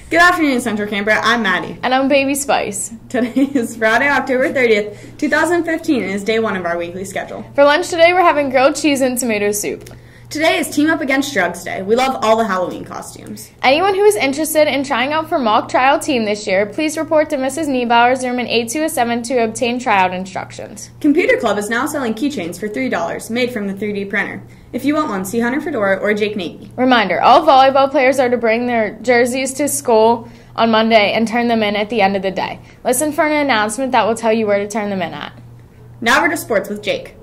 Good afternoon, Central Canberra. I'm Maddie. And I'm Baby Spice. Today is Friday, October 30th, 2015, and is day one of our weekly schedule. For lunch today, we're having grilled cheese and tomato soup. Today is Team Up Against Drugs Day. We love all the Halloween costumes. Anyone who is interested in trying out for mock trial team this year, please report to Mrs. Niebauer's room in 8207 to obtain tryout instructions. Computer Club is now selling keychains for $3, made from the 3D printer. If you want one, see Hunter Fedora or Jake Nagy. Reminder, all volleyball players are to bring their jerseys to school on Monday and turn them in at the end of the day. Listen for an announcement that will tell you where to turn them in at. Now we're to sports with Jake.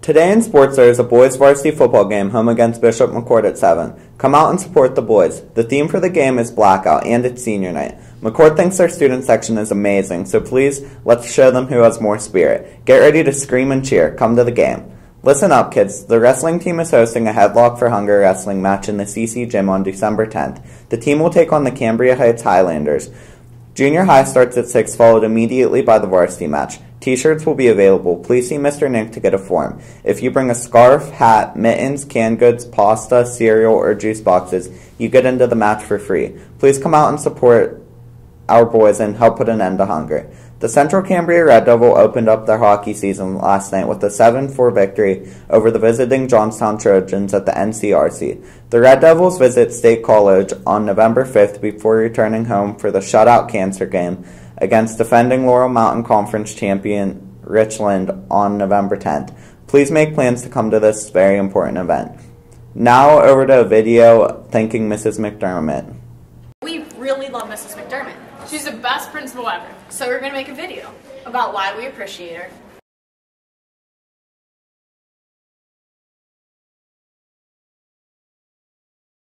Today in sports there is a boys varsity football game home against Bishop McCord at 7. Come out and support the boys. The theme for the game is Blackout and it's senior night. McCord thinks their student section is amazing, so please let's show them who has more spirit. Get ready to scream and cheer. Come to the game. Listen up, kids. The wrestling team is hosting a Headlock for Hunger wrestling match in the CC Gym on December 10th. The team will take on the Cambria Heights Highlanders. Junior high starts at 6, followed immediately by the varsity match. T-shirts will be available. Please see Mr. Nick to get a form. If you bring a scarf, hat, mittens, canned goods, pasta, cereal, or juice boxes, you get into the match for free. Please come out and support our boys and help put an end to hunger. The Central Cambria Red Devil opened up their hockey season last night with a 7-4 victory over the visiting Johnstown Trojans at the NCRC. The Red Devils visit State College on November 5th before returning home for the shutout cancer game against defending Laurel Mountain Conference champion Richland on November 10th. Please make plans to come to this very important event. Now over to a video thanking Mrs. McDermott. We really love Mrs. McDermott. She's the best principal ever. So we're going to make a video about why we appreciate her.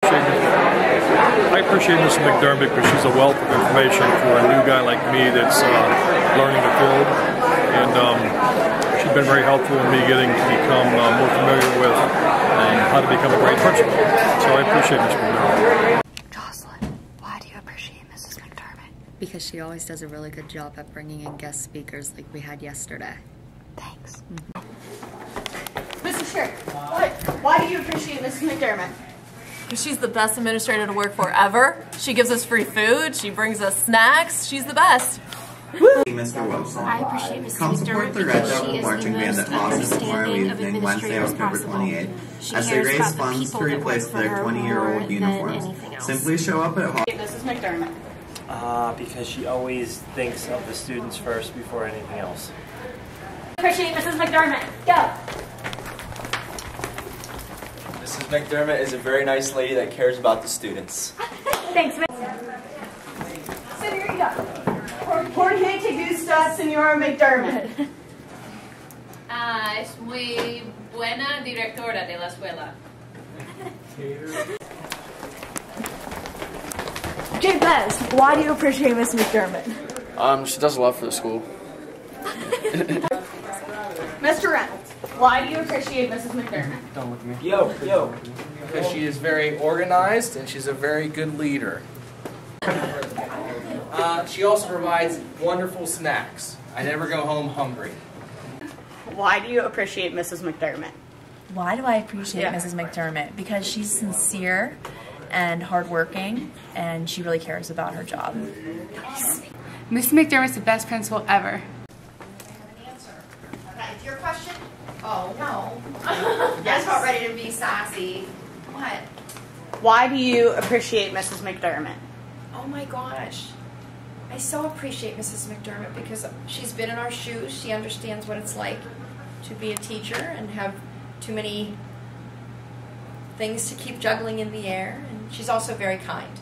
I appreciate Mrs. McDermott because she's a wealth of information for a new guy like me that's learning the field. And she's been very helpful in me getting to become more familiar with how to become a great principal. So I appreciate Mrs. McDermott. Why do you appreciate Mrs. McDermott? Because she always does a really good job at bringing in guest speakers like we had yesterday. Thanks. Mrs. Sherk, why do you appreciate Mrs. McDermott? She's the best administrator to work for ever. She gives us free food. She brings us snacks. She's the best. Mr. Wilson. I appreciate Mrs. Come support the Red Devil marching band at Austin tomorrow evening, Wednesday, October 28th, as they raise funds to replace their 20-year-old uniforms. Simply show up at home. Mrs. McDermott. Because she always thinks of the students first before anything else. Appreciate Mrs. McDermott. Go! Mrs. McDermott is a very nice lady that cares about the students. Thanks, Miss. So here you go. ¿Por qué te gusta, Señora McDermott? Es muy buena directora de la escuela. Jay Bez, why do you appreciate Miss McDermott? She does a lot for the school. Mr. Reynolds, why do you appreciate Mrs. McDermott? Don't look at me. Yo. Because she is very organized and she's a very good leader. She also provides wonderful snacks. I never go home hungry. Why do you appreciate Mrs. McDermott? Why do I appreciate Mrs. McDermott? Because she's sincere and hardworking, and she really cares about her job. Mrs. McDermott's the best principal ever. Okay, it's your question? Oh, no. Yes, about ready to be sassy. What? Why do you appreciate Mrs. McDermott? Oh my gosh. I so appreciate Mrs. McDermott because she's been in our shoes. She understands what it's like to be a teacher and have too many things to keep juggling in the air. And she's also very kind.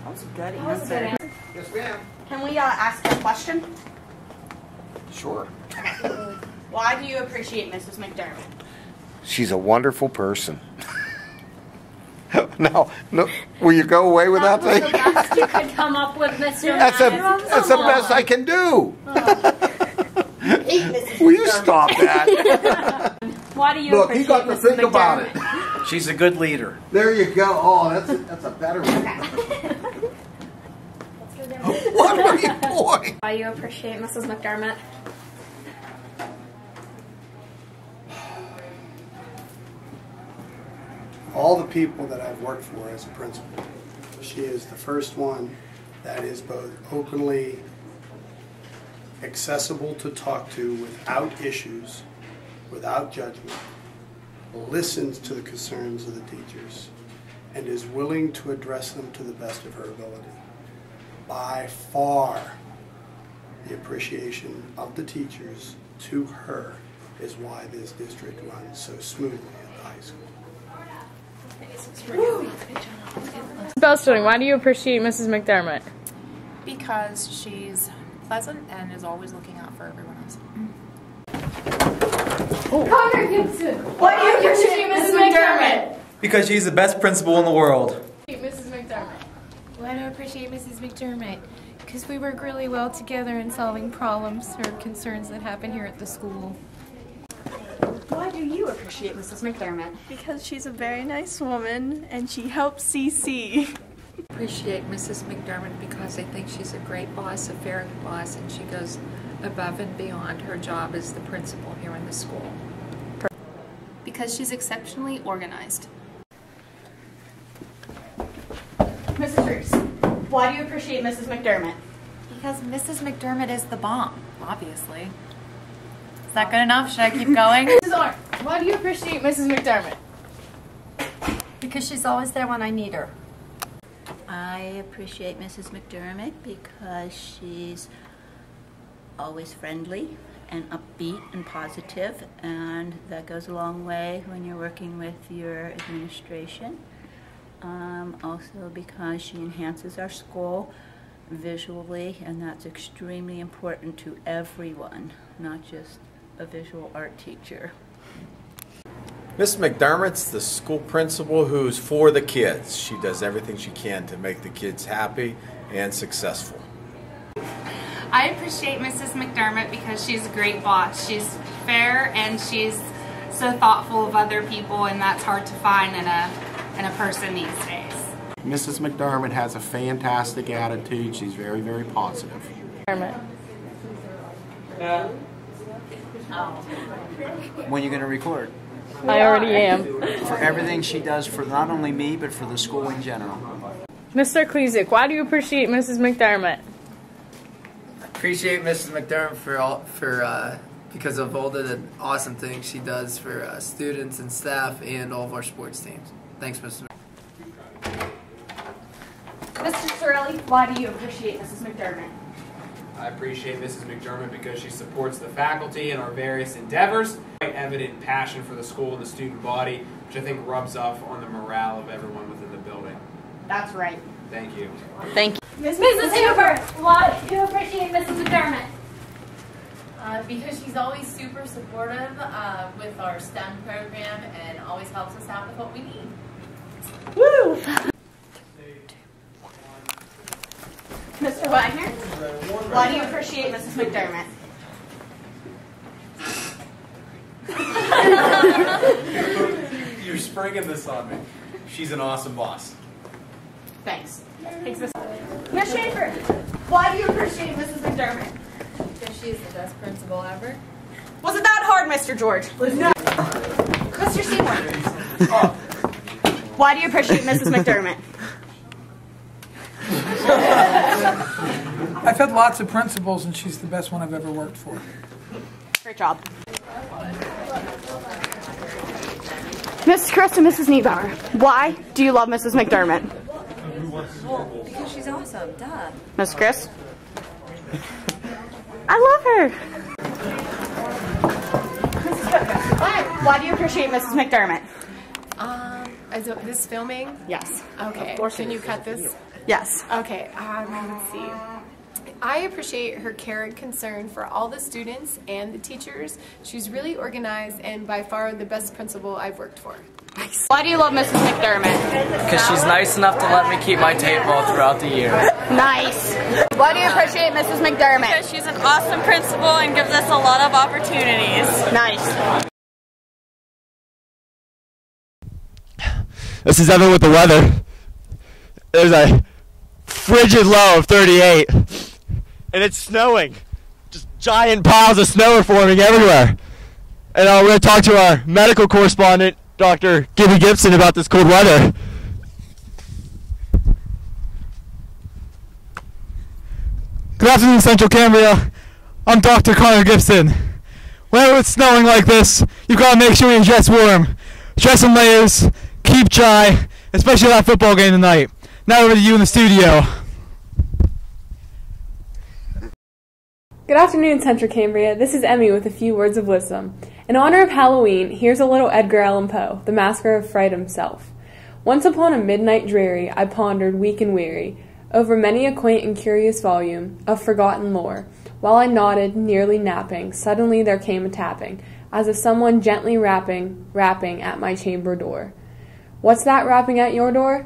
That was a good answer. Yes, ma'am. Can we ask you a question? Sure. Okay. Why do you appreciate Mrs. McDermott? She's a wonderful person. No, will you go away with that thing? That's the best you could come up with, Mr. That's the best I can do. Will you stop that? Why do you Look, you got to think about it. She's a good leader. There you go. Oh, that's a better one. What are you doing? Why you appreciate Mrs. McDermott? all the people that I've worked for as a principal, she is the first one that is both openly accessible to talk to without issues, without judgment, listens to the concerns of the teachers, and is willing to address them to the best of her ability. By far, the appreciation of the teachers to her is why this district runs so smoothly at the high school. Bellstone, why do you appreciate Mrs. McDermott? Because she's pleasant and is always looking out for everyone else. Connor Gibson, why do you appreciate Mrs. McDermott? Because she's the best principal in the world. Mrs. McDermott. Why do I appreciate Mrs. McDermott? Because we work really well together in solving problems or concerns that happen here at the school. Why do you appreciate Mrs. McDermott? Because she's a very nice woman and she helps CC. Appreciate Mrs. McDermott because I think she's a great boss, a fair boss, and she goes above and beyond her job as the principal here in the school. Because she's exceptionally organized. Mrs. Reese, why do you appreciate Mrs. McDermott? Because Mrs. McDermott is the bomb, obviously. Is that good enough? Should I keep going? Mrs. Orr, why do you appreciate Mrs. McDermott? Because she's always there when I need her. I appreciate Mrs. McDermott because she's always friendly and upbeat and positive, and that goes a long way when you're working with your administration. Also because she enhances our school visually, and that's extremely important to everyone, not just a visual art teacher. Miss McDermott's the school principal who's for the kids. She does everything she can to make the kids happy and successful. I appreciate Mrs. McDermott because she's a great boss. She's fair and she's so thoughtful of other people, and that's hard to find in a person these days. Mrs. McDermott has a fantastic attitude. She's very, very positive. When you're going to record? I already am. For everything she does for not only me, but for the school in general. Mr. Klezik, why do you appreciate Mrs. McDermott? Appreciate Mrs. McDermott because of all the awesome things she does for students and staff and all of our sports teams. Thanks, Mrs. Mr. Sorelli, why do you appreciate Mrs. McDermott? I appreciate Mrs. McDermott because she supports the faculty in our various endeavors. Quite evident passion for the school and the student body, which I think rubs off on the morale of everyone within the building. That's right. Thank you. Thank you. Mrs. Hoover, why do you appreciate Mrs. McDermott? Because she's always super supportive with our STEM program and always helps us out with what we need. Woo! Mr. Wagner, why do you appreciate Mrs. McDermott? You're springing this on me. She's an awesome boss. Thanks. Thanks, Miss Schaefer, why do you appreciate Mrs. McDermott? Because she's the best principal ever. Was it that hard, Mr. George? No. Mr. Seymour, why do you appreciate Mrs. McDermott? I've had lots of principals, and she's the best one I've ever worked for. Great job. Mrs. Chris and Mrs. Niebauer, why do you love Mrs. McDermott? Well, because she's awesome, duh. Mrs. Chris? I love her. Mrs. Cook, why do you appreciate Mrs. McDermott? Is this filming? Yes. Okay. Of course Can it you is. cut this? Yes. Okay. Let's see. I appreciate her care and concern for all the students and the teachers. She's really organized and by far the best principal I've worked for. Nice. Why do you love Mrs. McDermott? Because she's nice enough to let me keep my tape all throughout the year. Nice. Why do you appreciate Mrs. McDermott? Because she's an awesome principal and gives us a lot of opportunities. Nice. This is Evan with the weather. There's a frigid low of 38, and it's snowing. Just giant piles of snow are forming everywhere. And we're going to talk to our medical correspondent, Dr. Gibby Gibson about this cold weather. Good afternoon, Central Cambria. I'm Dr. Connor Gibson. Whenever it's snowing like this, you gotta make sure you dress warm. Dress in layers, keep dry, especially that football game tonight. Now over to you in the studio. Good afternoon, Central Cambria. This is Emmy with a few words of wisdom. In honor of Halloween, here's a little Edgar Allan Poe, the masker of fright himself. Once upon a midnight dreary, I pondered, weak and weary, over many a quaint and curious volume of forgotten lore. While I nodded, nearly napping, suddenly there came a tapping, as of someone gently rapping at my chamber door. What's that rapping at your door?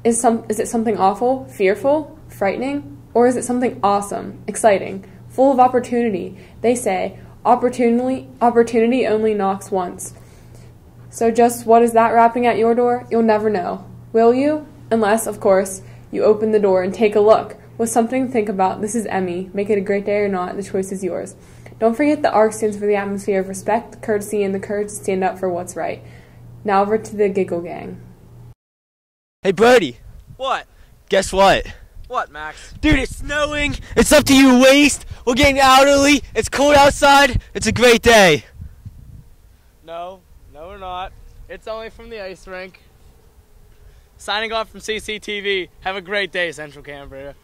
Is it something awful, fearful, frightening? Or is it something awesome, exciting, full of opportunity? They say, opportunity only knocks once. So just what is that rapping at your door? You'll never know. Will you? Unless, of course, you open the door and take a look. With something to think about, this is Emmy. Make it a great day or not, the choice is yours. Don't forget the ARC stands for the atmosphere of respect, courtesy, and the courage to stand up for what's right. Now over to the Giggle Gang. Hey, Brody. What? Guess what? What, Max? Dude, it's snowing. It's up to your waist. We're getting out early. It's cold outside. It's a great day. No, we're not. It's only from the ice rink. Signing off from CCTV. Have a great day, Central Cambria.